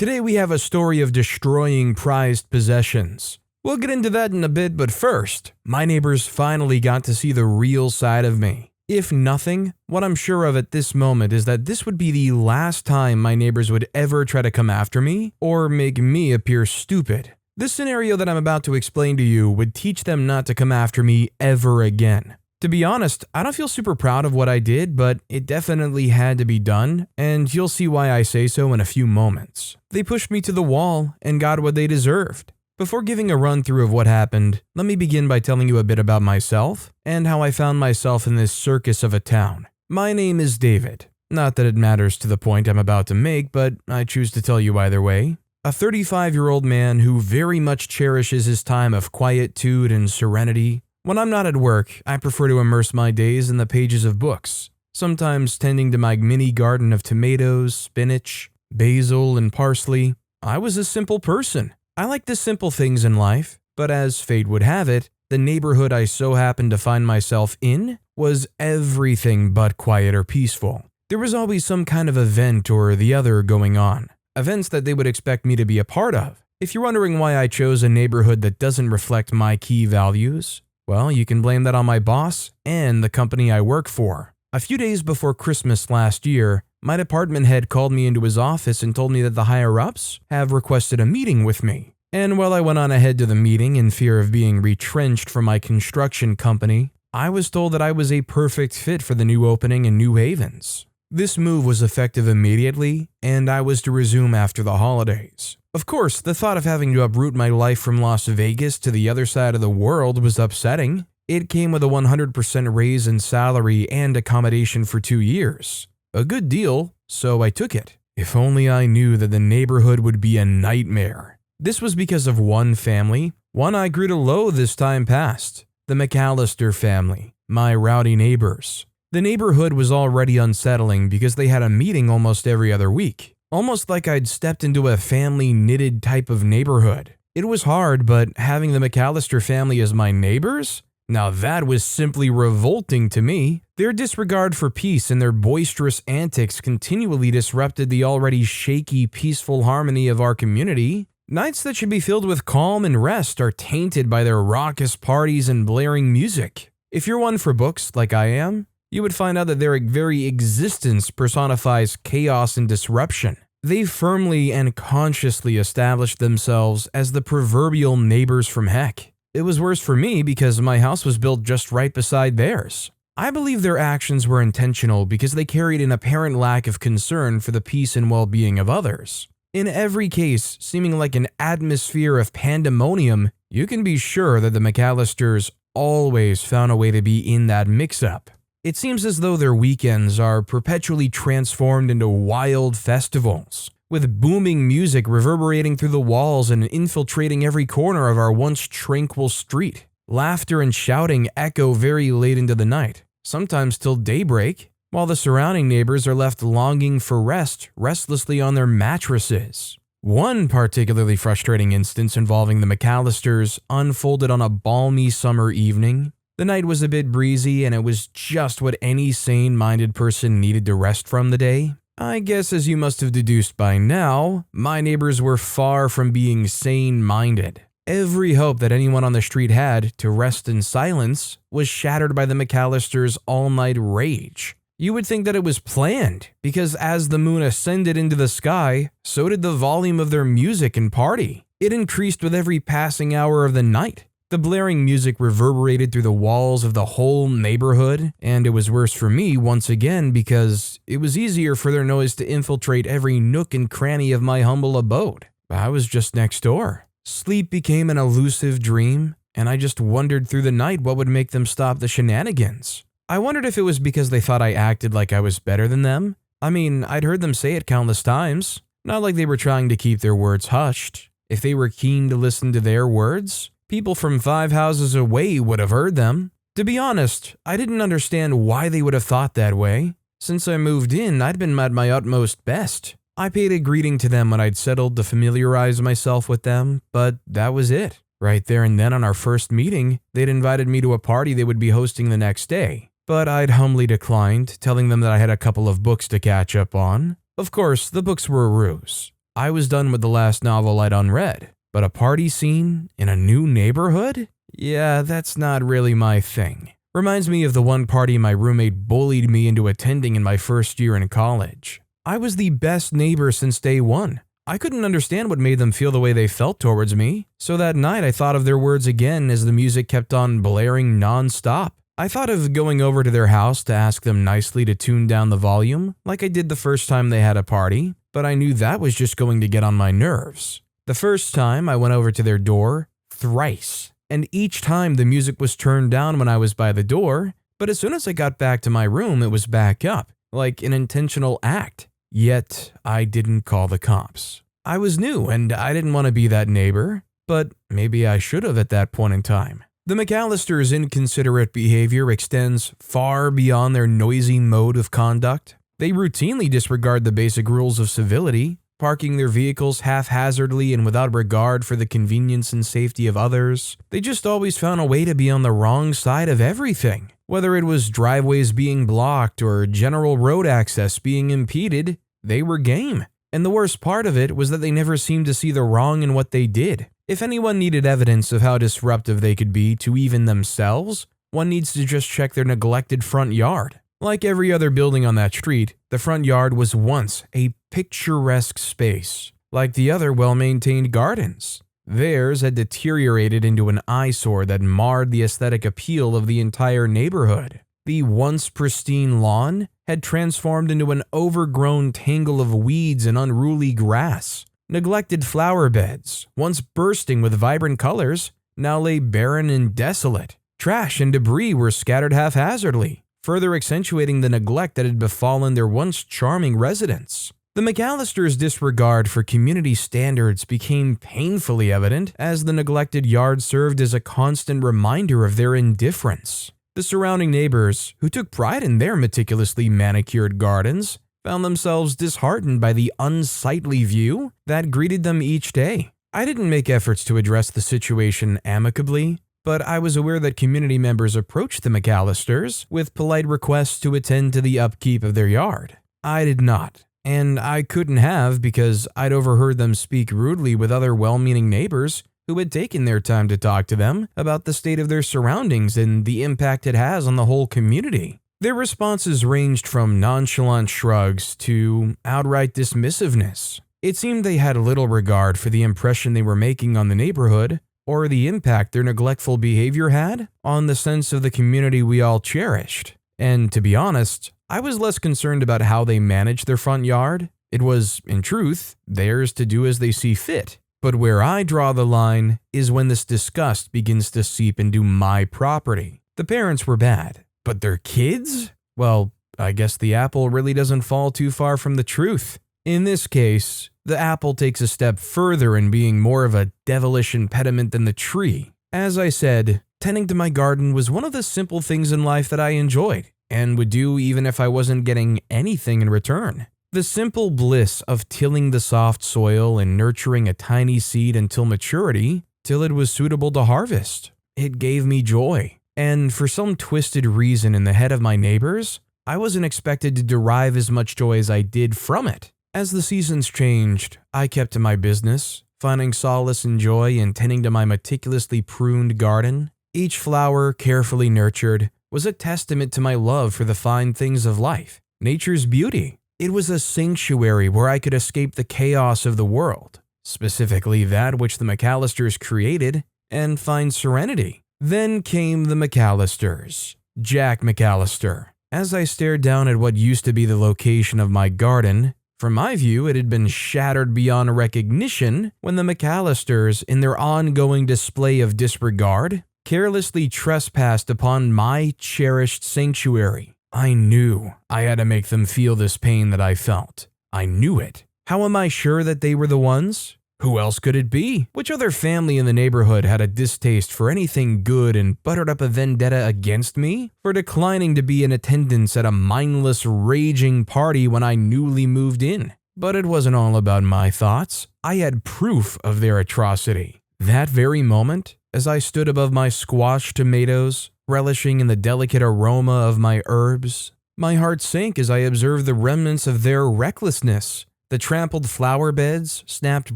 Today we have a story of destroying prized possessions. We'll get into that in a bit, but first, my neighbors finally got to see the real side of me. If nothing, what I'm sure of at this moment is that this would be the last time my neighbors would ever try to come after me or make me appear stupid. This scenario that I'm about to explain to you would teach them not to come after me ever again. To be honest, I don't feel super proud of what I did, but it definitely had to be done, and you'll see why I say so in a few moments. They pushed me to the wall and got what they deserved. Before giving a run-through of what happened, let me begin by telling you a bit about myself and how I found myself in this circus of a town. My name is David. Not that it matters to the point I'm about to make, but I choose to tell you either way. A 35-year-old man who very much cherishes his time of quietude and serenity. When I'm not at work, I prefer to immerse my days in the pages of books, sometimes tending to my mini garden of tomatoes, spinach, basil, and parsley. I was a simple person. I like the simple things in life, but as fate would have it, the neighborhood I so happened to find myself in was everything but quiet or peaceful. There was always some kind of event or the other going on, events that they would expect me to be a part of. If you're wondering why I chose a neighborhood that doesn't reflect my key values, well, you can blame that on my boss and the company I work for. A few days before Christmas last year, my department head called me into his office and told me that the higher-ups have requested a meeting with me. And while I went on ahead to the meeting in fear of being retrenched from my construction company, I was told that I was a perfect fit for the new opening in New Havens. This move was effective immediately, and I was to resume after the holidays. Of course, the thought of having to uproot my life from Las Vegas to the other side of the world was upsetting. It came with a 100% raise in salary and accommodation for 2 years. A good deal, so I took it. If only I knew that the neighborhood would be a nightmare. This was because of one family, one I grew to loathe as time passed. The McAllister family, my rowdy neighbors. The neighborhood was already unsettling because they had a meeting almost every other week. Almost like I'd stepped into a family-knitted type of neighborhood. It was hard, but having the McAllister family as my neighbors? Now that was simply revolting to me. Their disregard for peace and their boisterous antics continually disrupted the already shaky, peaceful harmony of our community. Nights that should be filled with calm and rest are tainted by their raucous parties and blaring music. If you're one for books, like I am, you would find out that their very existence personifies chaos and disruption. They firmly and consciously established themselves as the proverbial neighbors from heck. It was worse for me because my house was built just right beside theirs. I believe their actions were intentional because they carried an apparent lack of concern for the peace and well-being of others. In every case, seeming like an atmosphere of pandemonium, you can be sure that the McAllisters always found a way to be in that mix-up. It seems as though their weekends are perpetually transformed into wild festivals, with booming music reverberating through the walls and infiltrating every corner of our once tranquil street. Laughter and shouting echo very late into the night, sometimes till daybreak, while the surrounding neighbors are left longing for rest restlessly on their mattresses. One particularly frustrating instance involving the McAllisters unfolded on a balmy summer evening. The night was a bit breezy, and it was just what any sane-minded person needed to rest from the day. I guess as you must have deduced by now, my neighbors were far from being sane-minded. Every hope that anyone on the street had to rest in silence was shattered by the McAllisters' all-night rage. You would think that it was planned, because as the moon ascended into the sky, so did the volume of their music and party. It increased with every passing hour of the night. The blaring music reverberated through the walls of the whole neighborhood, and it was worse for me once again because it was easier for their noise to infiltrate every nook and cranny of my humble abode. I was just next door. Sleep became an elusive dream, and I just wondered through the night what would make them stop the shenanigans. I wondered if it was because they thought I acted like I was better than them. I mean, I'd heard them say it countless times. Not like they were trying to keep their words hushed. If they were keen to listen to their words, people from 5 houses away would have heard them. To be honest, I didn't understand why they would have thought that way. Since I moved in, I'd been at my utmost best. I paid a greeting to them when I'd settled to familiarize myself with them, but that was it. Right there and then on our first meeting, they'd invited me to a party they would be hosting the next day. But I'd humbly declined, telling them that I had a couple of books to catch up on. Of course, the books were a ruse. I was done with the last novel I'd unread, but a party scene in a new neighborhood? Yeah, that's not really my thing. Reminds me of the one party my roommate bullied me into attending in my first year in college. I was the best neighbor since day one. I couldn't understand what made them feel the way they felt towards me, so that night I thought of their words again as the music kept on blaring non-stop. I thought of going over to their house to ask them nicely to tune down the volume, like I did the first time they had a party, but I knew that was just going to get on my nerves. The first time I went over to their door, thrice, and each time the music was turned down when I was by the door, but as soon as I got back to my room it was back up, like an intentional act. Yet, I didn't call the cops. I was new and I didn't want to be that neighbor, but maybe I should have at that point in time. The McAllisters' inconsiderate behavior extends far beyond their noisy mode of conduct. They routinely disregard the basic rules of civility, parking their vehicles haphazardly and without regard for the convenience and safety of others. They just always found a way to be on the wrong side of everything. Whether it was driveways being blocked or general road access being impeded, they were game. And the worst part of it was that they never seemed to see the wrong in what they did. If anyone needed evidence of how disruptive they could be to even themselves, one needs to just check their neglected front yard. Like every other building on that street, the front yard was once a picturesque space, like the other well-maintained gardens. Theirs had deteriorated into an eyesore that marred the aesthetic appeal of the entire neighborhood. The once pristine lawn had transformed into an overgrown tangle of weeds and unruly grass. Neglected flower beds, once bursting with vibrant colors, now lay barren and desolate. Trash and debris were scattered haphazardly, further accentuating the neglect that had befallen their once charming residents. The McAllisters' disregard for community standards became painfully evident as the neglected yard served as a constant reminder of their indifference. The surrounding neighbors, who took pride in their meticulously manicured gardens, found themselves disheartened by the unsightly view that greeted them each day. I didn't make efforts to address the situation amicably, but I was aware that community members approached the McAllisters with polite requests to attend to the upkeep of their yard. I did not, and I couldn't have because I'd overheard them speak rudely with other well-meaning neighbors who had taken their time to talk to them about the state of their surroundings and the impact it has on the whole community. Their responses ranged from nonchalant shrugs to outright dismissiveness. It seemed they had little regard for the impression they were making on the neighborhood or the impact their neglectful behavior had on the sense of the community we all cherished. And to be honest, I was less concerned about how they managed their front yard. It was, in truth, theirs to do as they see fit. But where I draw the line is when this disgust begins to seep into my property. The parents were bad, but their kids? Well, I guess the apple really doesn't fall too far from the truth. In this case, the apple takes a step further in being more of a devilish impediment than the tree. As I said, tending to my garden was one of the simple things in life that I enjoyed and would do even if I wasn't getting anything in return. The simple bliss of tilling the soft soil and nurturing a tiny seed until maturity, till it was suitable to harvest. It gave me joy. And for some twisted reason in the head of my neighbors, I wasn't expected to derive as much joy as I did from it. As the seasons changed, I kept to my business, finding solace and joy in tending to my meticulously pruned garden. Each flower, carefully nurtured, was a testament to my love for the fine things of life, nature's beauty. It was a sanctuary where I could escape the chaos of the world, specifically that which the McAllisters created, and find serenity. Then came the McAllisters, Jack McAllister. As I stared down at what used to be the location of my garden, from my view it had been shattered beyond recognition when the McAllisters, in their ongoing display of disregard, carelessly trespassed upon my cherished sanctuary. I knew I had to make them feel this pain that I felt. I knew it. How am I sure that they were the ones? Who else could it be? Which other family in the neighborhood had a distaste for anything good and buttered up a vendetta against me for declining to be in attendance at a mindless, raging party when I newly moved in? But it wasn't all about my thoughts. I had proof of their atrocity. That very moment, as I stood above my squashed tomatoes, relishing in the delicate aroma of my herbs, my heart sank as I observed the remnants of their recklessness, The trampled flower beds, snapped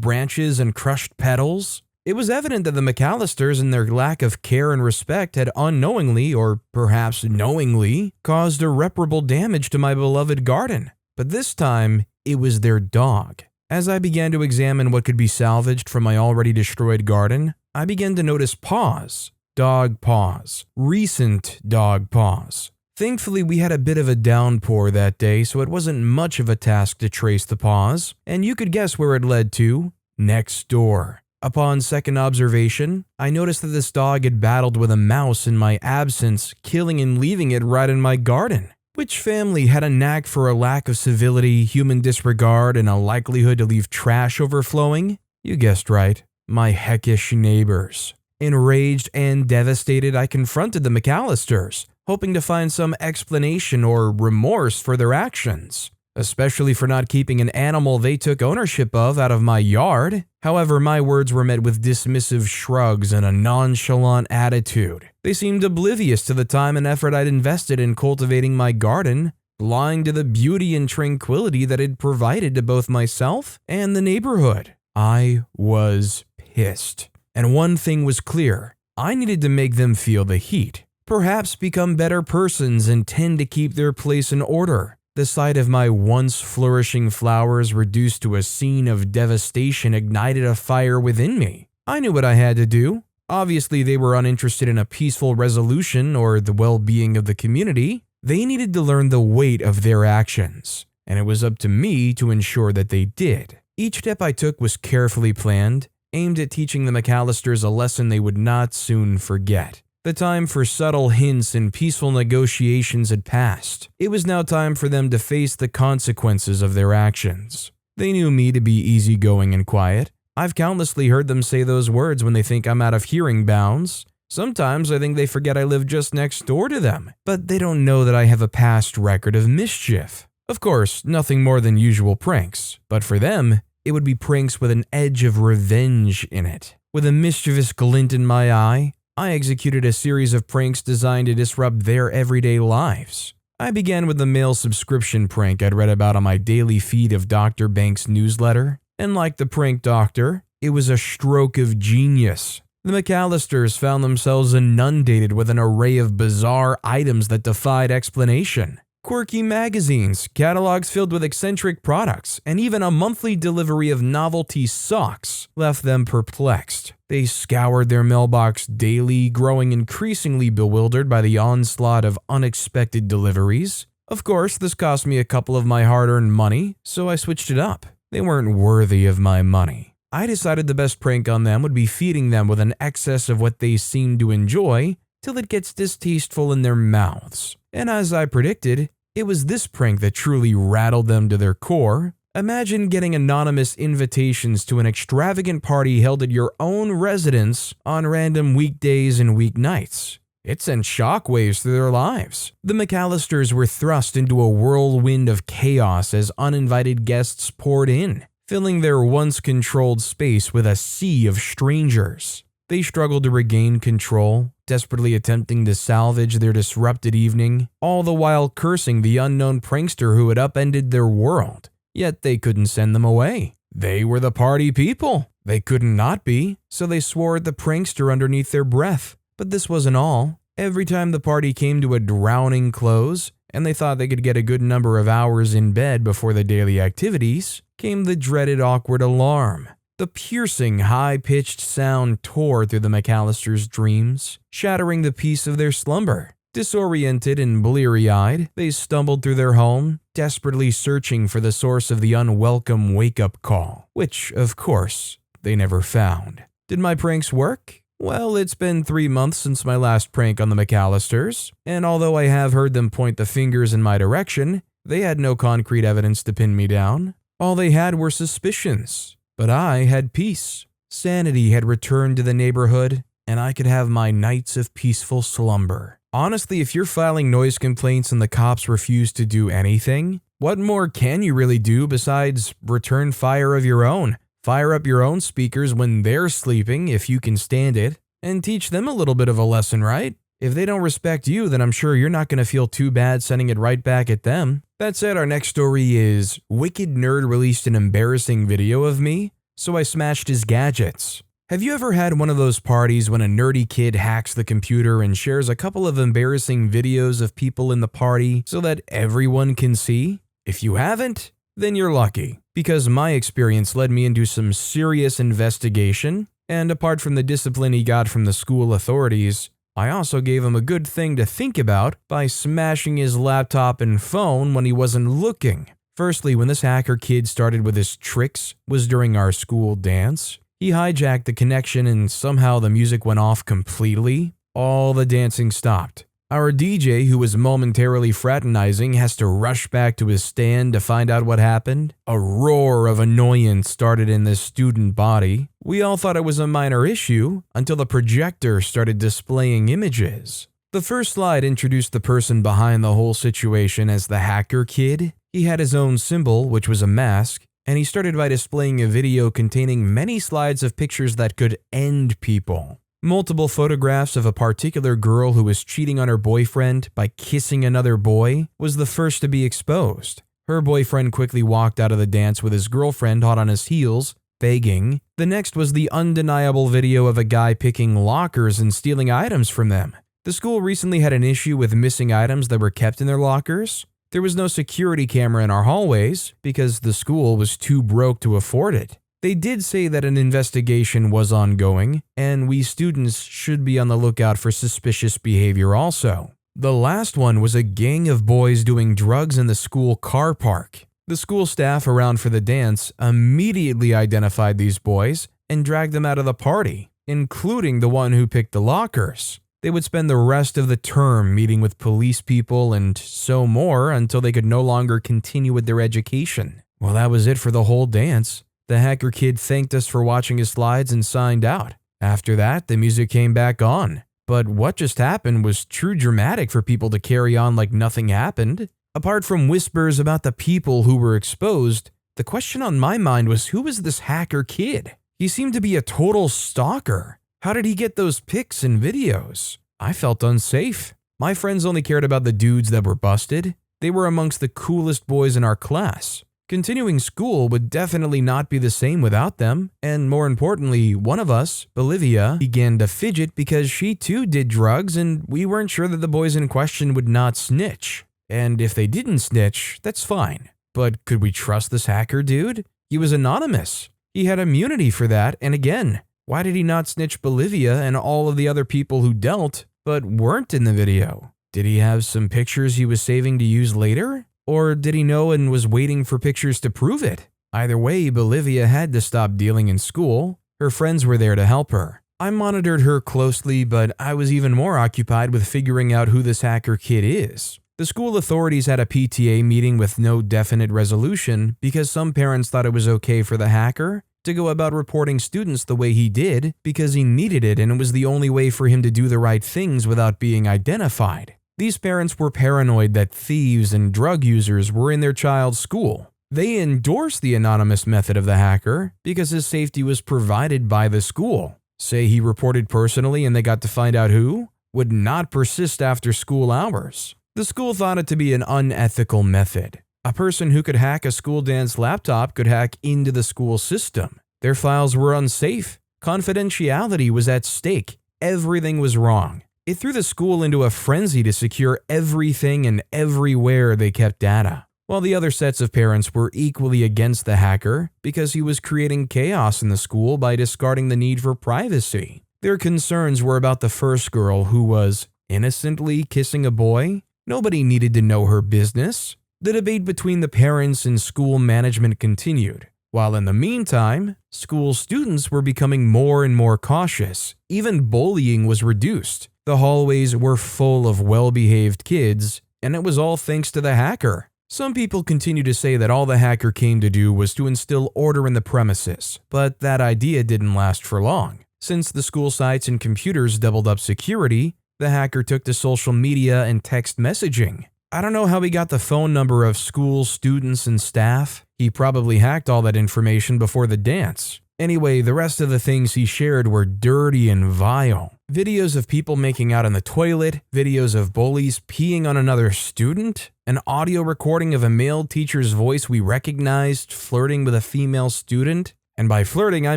branches, and crushed petals. It was evident that the McAllisters, in their lack of care and respect, had unknowingly, or perhaps knowingly, caused irreparable damage to my beloved garden. But this time, it was their dog. As I began to examine what could be salvaged from my already destroyed garden, I began to notice paws. Dog paws. Recent dog paws. Thankfully, we had a bit of a downpour that day, so it wasn't much of a task to trace the paws, and you could guess where it led to. Next door. Upon second observation, I noticed that this dog had battled with a mouse in my absence, killing and leaving it right in my garden. Which family had a knack for a lack of civility, human disregard, and a likelihood to leave trash overflowing? You guessed right, my heckish neighbors. Enraged and devastated, I confronted the McAllisters, hoping to find some explanation or remorse for their actions, especially for not keeping an animal they took ownership of out of my yard. However, my words were met with dismissive shrugs and a nonchalant attitude. They seemed oblivious to the time and effort I'd invested in cultivating my garden, blind to the beauty and tranquility that it provided to both myself and the neighborhood. I was pissed. And one thing was clear, I needed to make them feel the heat. Perhaps become better persons and tend to keep their place in order. The sight of my once flourishing flowers reduced to a scene of devastation ignited a fire within me. I knew what I had to do. Obviously, they were uninterested in a peaceful resolution or the well-being of the community. They needed to learn the weight of their actions, and it was up to me to ensure that they did. Each step I took was carefully planned, aimed at teaching the McAllisters a lesson they would not soon forget. The time for subtle hints and peaceful negotiations had passed. It was now time for them to face the consequences of their actions. They knew me to be easygoing and quiet. I've countlessly heard them say those words when they think I'm out of hearing bounds. Sometimes I think they forget I live just next door to them, but they don't know that I have a past record of mischief. Of course, nothing more than usual pranks, but for them, it would be pranks with an edge of revenge in it. With a mischievous glint in my eye, I executed a series of pranks designed to disrupt their everyday lives. I began with the mail subscription prank I'd read about on my daily feed of Dr. Banks' newsletter, and like the prank doctor, it was a stroke of genius. The McAllisters found themselves inundated with an array of bizarre items that defied explanation. Quirky magazines, catalogs filled with eccentric products, and even a monthly delivery of novelty socks left them perplexed. They scoured their mailbox daily, growing increasingly bewildered by the onslaught of unexpected deliveries. Of course, this cost me a couple of my hard-earned money, so I switched it up. They weren't worthy of my money. I decided the best prank on them would be feeding them with an excess of what they seemed to enjoy till it gets distasteful in their mouths. And as I predicted, it was this prank that truly rattled them to their core. Imagine getting anonymous invitations to an extravagant party held at your own residence on random weekdays and weeknights. It sent shockwaves through their lives. The McAllisters were thrust into a whirlwind of chaos as uninvited guests poured in, filling their once controlled space with a sea of strangers. They struggled to regain control, desperately attempting to salvage their disrupted evening, all the while cursing the unknown prankster who had upended their world. Yet they couldn't send them away. They were the party people. They couldn't not be, so they swore at the prankster underneath their breath. But this wasn't all. Every time the party came to a drowning close, and they thought they could get a good number of hours in bed before the daily activities, came the dreaded awkward alarm. The piercing, high-pitched sound tore through the McAllisters' dreams, shattering the peace of their slumber. Disoriented and bleary-eyed, they stumbled through their home, desperately searching for the source of the unwelcome wake-up call, which, of course, they never found. Did my pranks work? Well, it's been 3 months since my last prank on the McAllisters, and although I have heard them point the fingers in my direction, they had no concrete evidence to pin me down. All they had were suspicions. But I had peace. Sanity had returned to the neighborhood, and I could have my nights of peaceful slumber. Honestly, if you're filing noise complaints and the cops refuse to do anything, what more can you really do besides return fire of your own? Fire up your own speakers when they're sleeping, if you can stand it, and teach them a little bit of a lesson, right? If they don't respect you, then I'm sure you're not going to feel too bad sending it right back at them. That said, our next story is Wicked Nerd released an embarrassing video of me, so I smashed his gadgets. Have you ever had one of those parties when a nerdy kid hacks the computer and shares a couple of embarrassing videos of people in the party so that everyone can see? If you haven't, then you're lucky, because my experience led me into some serious investigation, and apart from the discipline he got from the school authorities, I also gave him a good thing to think about by smashing his laptop and phone when he wasn't looking. Firstly, when this hacker kid started with his tricks was during our school dance. He hijacked the connection and somehow the music went off completely. All the dancing stopped. Our DJ, who was momentarily fraternizing, has to rush back to his stand to find out what happened. A roar of annoyance started in this student body. We all thought it was a minor issue until the projector started displaying images. The first slide introduced the person behind the whole situation as the hacker kid. He had his own symbol, which was a mask, and he started by displaying a video containing many slides of pictures that could end people. Multiple photographs of a particular girl who was cheating on her boyfriend by kissing another boy was the first to be exposed. Her boyfriend quickly walked out of the dance with his girlfriend hot on his heels, begging. The next was the undeniable video of a guy picking lockers and stealing items from them. The school recently had an issue with missing items that were kept in their lockers. There was no security camera in our hallways because the school was too broke to afford it. They did say that an investigation was ongoing, and we students should be on the lookout for suspicious behavior also. The last one was a gang of boys doing drugs in the school car park. The school staff around for the dance immediately identified these boys and dragged them out of the party, including the one who picked the lockers. They would spend the rest of the term meeting with police people and so more until they could no longer continue with their education. Well, that was it for the whole dance. The hacker kid thanked us for watching his slides and signed out. After that, the music came back on. But what just happened was too dramatic for people to carry on like nothing happened. Apart from whispers about the people who were exposed, the question on my mind was, who was this hacker kid? He seemed to be a total stalker. How did he get those pics and videos? I felt unsafe. My friends only cared about the dudes that were busted. They were amongst the coolest boys in our class. Continuing school would definitely not be the same without them, and more importantly, one of us, Bolivia, began to fidget because she too did drugs and we weren't sure that the boys in question would not snitch. And if they didn't snitch, that's fine. But could we trust this hacker dude? He was anonymous. He had immunity for that, and again, why did he not snitch Bolivia and all of the other people who dealt, but weren't in the video? Did he have some pictures he was saving to use later? Or did he know and was waiting for pictures to prove it? Either way, Bolivia had to stop dealing in school. Her friends were there to help her. I monitored her closely, but I was even more occupied with figuring out who this hacker kid is. The school authorities had a PTA meeting with no definite resolution because some parents thought it was okay for the hacker to go about reporting students the way he did because he needed it and it was the only way for him to do the right things without being identified. These parents were paranoid that thieves and drug users were in their child's school. They endorsed the anonymous method of the hacker because his safety was provided by the school. Say he reported personally and they got to find out who, would not persist after school hours. The school thought it to be an unethical method. A person who could hack a school dance laptop could hack into the school system. Their files were unsafe. Confidentiality was at stake. Everything was wrong. It threw the school into a frenzy to secure everything and everywhere they kept data, while the other sets of parents were equally against the hacker because he was creating chaos in the school by discarding the need for privacy. Their concerns were about the first girl who was innocently kissing a boy. Nobody needed to know her business. The debate between the parents and school management continued, while in the meantime, school students were becoming more and more cautious. Even bullying was reduced. The hallways were full of well-behaved kids, and it was all thanks to the hacker. Some people continue to say that all the hacker came to do was to instill order in the premises, but that idea didn't last for long. Since the school sites and computers doubled up security, the hacker took to social media and text messaging. I don't know how he got the phone number of school students and staff. He probably hacked all that information before the dance. Anyway, the rest of the things he shared were dirty and vile. Videos of people making out in the toilet, videos of bullies peeing on another student, an audio recording of a male teacher's voice we recognized flirting with a female student, and by flirting I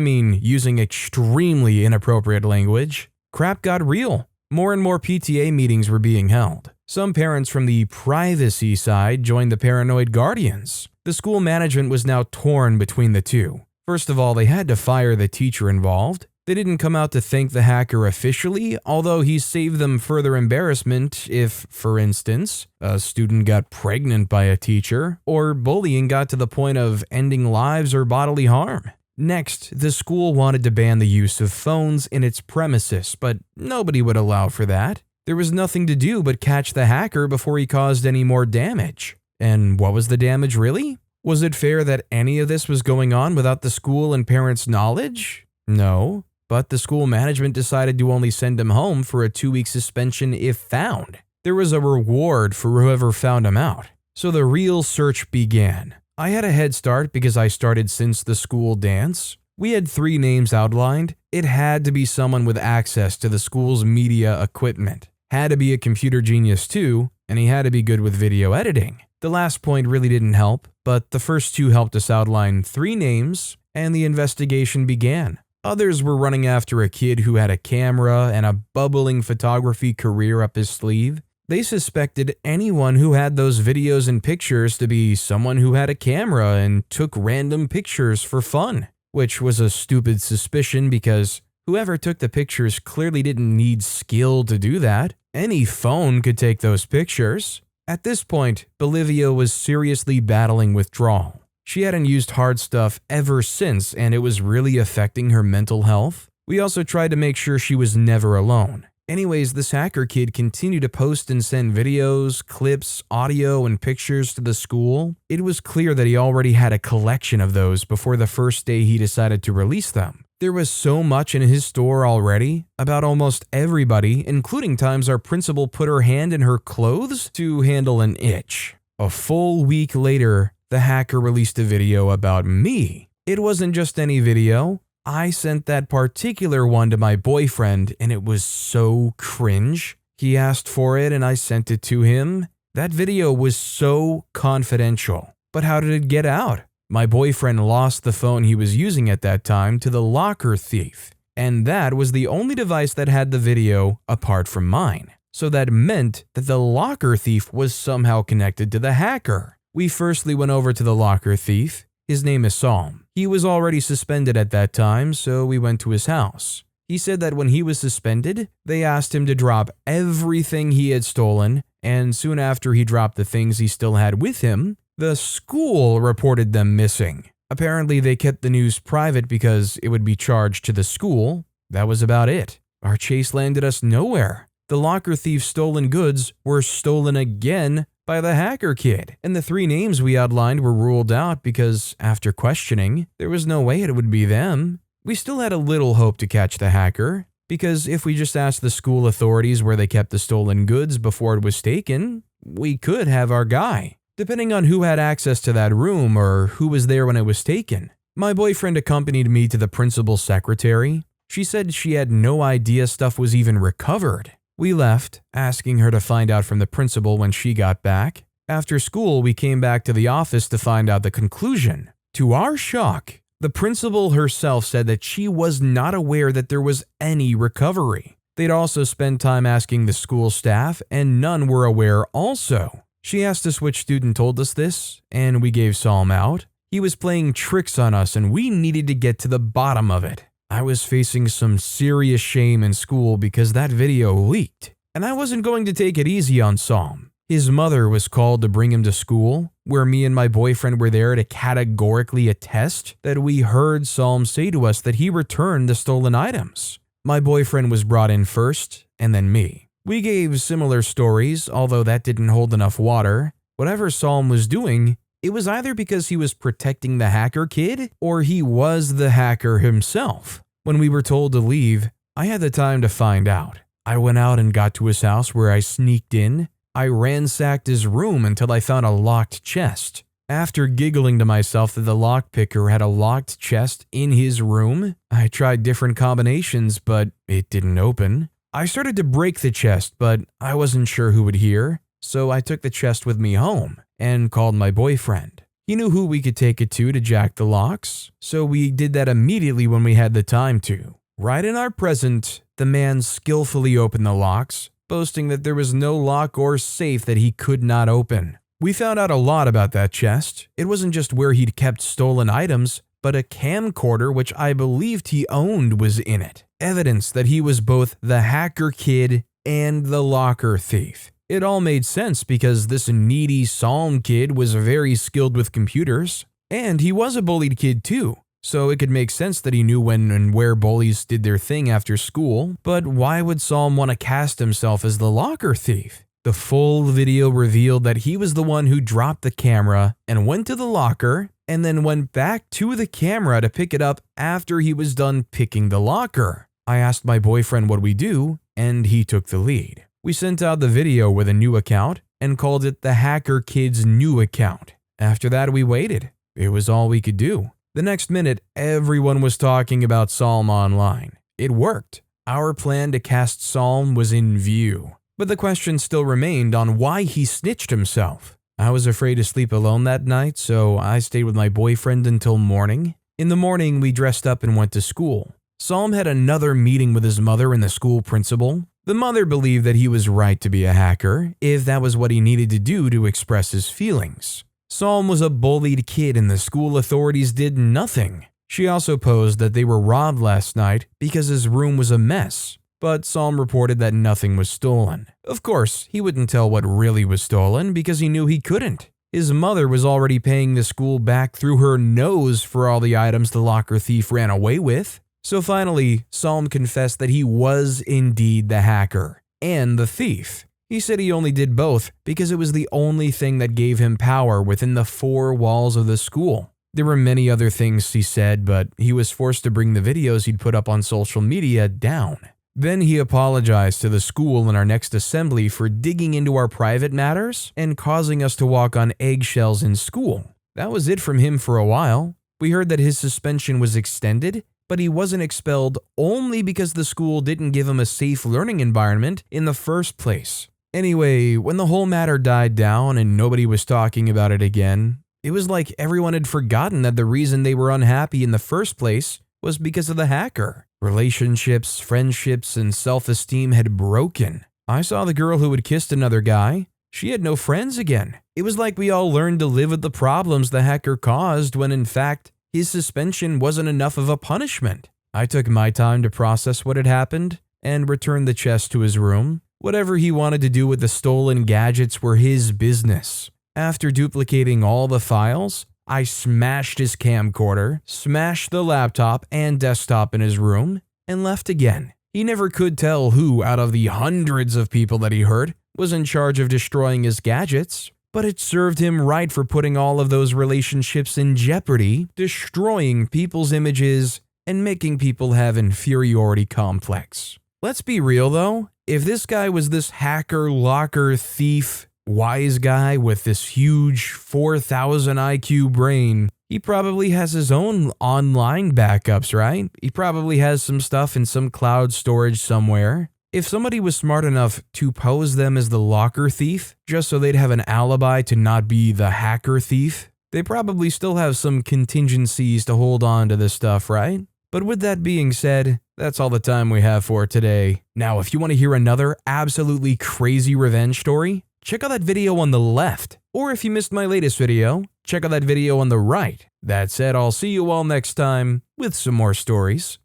mean using extremely inappropriate language. Crap got real. More and more PTA meetings were being held. Some parents from the privacy side joined the paranoid guardians. The school management was now torn between the two. First of all, they had to fire the teacher involved. They didn't come out to thank the hacker officially, although he saved them further embarrassment if, for instance, a student got pregnant by a teacher, or bullying got to the point of ending lives or bodily harm. Next, the school wanted to ban the use of phones in its premises, but nobody would allow for that. There was nothing to do but catch the hacker before he caused any more damage. And what was the damage really? Was it fair that any of this was going on without the school and parents' knowledge? No, but the school management decided to only send him home for a 2-week suspension if found. There was a reward for whoever found him out. So the real search began. I had a head start because I started since the school dance. We had 3 names outlined. It had to be someone with access to the school's media equipment. Had to be a computer genius too, and he had to be good with video editing. The last point really didn't help, but the first 2 helped us outline 3 names, and the investigation began. Others were running after a kid who had a camera and a bubbling photography career up his sleeve. They suspected anyone who had those videos and pictures to be someone who had a camera and took random pictures for fun, which was a stupid suspicion because whoever took the pictures clearly didn't need skill to do that. Any phone could take those pictures. At this point, Bolivia was seriously battling withdrawal. She hadn't used hard stuff ever since, and it was really affecting her mental health. We also tried to make sure she was never alone. Anyways, this hacker kid continued to post and send videos, clips, audio, and pictures to the school. It was clear that he already had a collection of those before the first day he decided to release them. There was so much in his store already, about almost everybody, including times our principal put her hand in her clothes to handle an itch. A full week later, the hacker released a video about me. It wasn't just any video. I sent that particular one to my boyfriend, and it was so cringe. He asked for it, and I sent it to him. That video was so confidential. But how did it get out? My boyfriend lost the phone he was using at that time to the locker thief, and that was the only device that had the video apart from mine. So that meant that the locker thief was somehow connected to the hacker. We firstly went over to the locker thief. His name is Psalm. He was already suspended at that time, so we went to his house. He said that when he was suspended, they asked him to drop everything he had stolen, and soon after he dropped the things he still had with him, the school reported them missing. Apparently, they kept the news private because it would be charged to the school. That was about it. Our chase landed us nowhere. The locker thief's stolen goods were stolen again by the hacker kid, and the 3 names we outlined were ruled out because, after questioning, there was no way it would be them. We still had a little hope to catch the hacker, because if we just asked the school authorities where they kept the stolen goods before it was taken, we could have our guy, depending on who had access to that room or who was there when it was taken. My boyfriend accompanied me to the principal's secretary. She said she had no idea stuff was even recovered. We left, asking her to find out from the principal when she got back. After school, we came back to the office to find out the conclusion. To our shock, the principal herself said that she was not aware that there was any recovery. They'd also spent time asking the school staff, and none were aware also. She asked us which student told us this, and we gave Psalm out. He was playing tricks on us, and we needed to get to the bottom of it. I was facing some serious shame in school because that video leaked, and I wasn't going to take it easy on Psalm. His mother was called to bring him to school, where me and my boyfriend were there to categorically attest that we heard Psalm say to us that he returned the stolen items. My boyfriend was brought in first, and then me. We gave similar stories, although that didn't hold enough water. Whatever Psalm was doing, it was either because he was protecting the hacker kid, or he was the hacker himself. When we were told to leave, I had the time to find out. I went out and got to his house where I sneaked in. I ransacked his room until I found a locked chest. After giggling to myself that the lockpicker had a locked chest in his room, I tried different combinations, but it didn't open. I started to break the chest, but I wasn't sure who would hear, so I took the chest with me home and called my boyfriend. He knew who we could take it to jack the locks, so we did that immediately when we had the time to. Right in our present, the man skillfully opened the locks, boasting that there was no lock or safe that he could not open. We found out a lot about that chest. It wasn't just where he'd kept stolen items, but a camcorder which I believed he owned was in it. Evidence that he was both the hacker kid and the locker thief. It all made sense because this needy Psalm kid was very skilled with computers, and he was a bullied kid too. So it could make sense that he knew when and where bullies did their thing after school, but why would Psalm want to cast himself as the locker thief? The full video revealed that he was the one who dropped the camera and went to the locker and then went back to the camera to pick it up after he was done picking the locker. I asked my boyfriend what we do, and he took the lead. We sent out the video with a new account and called it the Hacker Kid's new account. After that, we waited. It was all we could do. The next minute, everyone was talking about Psalm online. It worked. Our plan to cast Psalm was in view. But the question still remained on why he snitched himself. I was afraid to sleep alone that night, so I stayed with my boyfriend until morning. In the morning, we dressed up and went to school. Psalm had another meeting with his mother and the school principal. The mother believed that he was right to be a hacker, if that was what he needed to do to express his feelings. Psalm was a bullied kid and the school authorities did nothing. She also posed that they were robbed last night because his room was a mess, but Psalm reported that nothing was stolen. Of course, he wouldn't tell what really was stolen because he knew he couldn't. His mother was already paying the school back through her nose for all the items the locker thief ran away with. So finally, Psalm confessed that he was indeed the hacker and the thief. He said he only did both because it was the only thing that gave him power within the four walls of the school. There were many other things he said, but he was forced to bring the videos he'd put up on social media down. Then he apologized to the school in our next assembly for digging into our private matters and causing us to walk on eggshells in school. That was it from him for a while. We heard that his suspension was extended, but he wasn't expelled only because the school didn't give him a safe learning environment in the first place. Anyway, when the whole matter died down and nobody was talking about it again, it was like everyone had forgotten that the reason they were unhappy in the first place was because of the hacker. Relationships, friendships, and self-esteem had broken. I saw the girl who had kissed another guy. She had no friends again. It was like we all learned to live with the problems the hacker caused when in fact, his suspension wasn't enough of a punishment. I took my time to process what had happened and returned the chest to his room. Whatever he wanted to do with the stolen gadgets were his business. After duplicating all the files, I smashed his camcorder, smashed the laptop and desktop in his room, and left again. He never could tell who out of the hundreds of people that he hurt was in charge of destroying his gadgets, but it served him right for putting all of those relationships in jeopardy, destroying people's images, and making people have inferiority complex. Let's be real though, if this guy was this hacker, locker, thief, wise guy with this huge 4,000 IQ brain, he probably has his own online backups, right? He probably has some stuff in some cloud storage somewhere. If somebody was smart enough to pose them as the locker thief, just so they'd have an alibi to not be the hacker thief, they probably still have some contingencies to hold on to this stuff, right? But with that being said, that's all the time we have for today. Now, if you want to hear another absolutely crazy revenge story, check out that video on the left. Or if you missed my latest video, check out that video on the right. That said, I'll see you all next time with some more stories.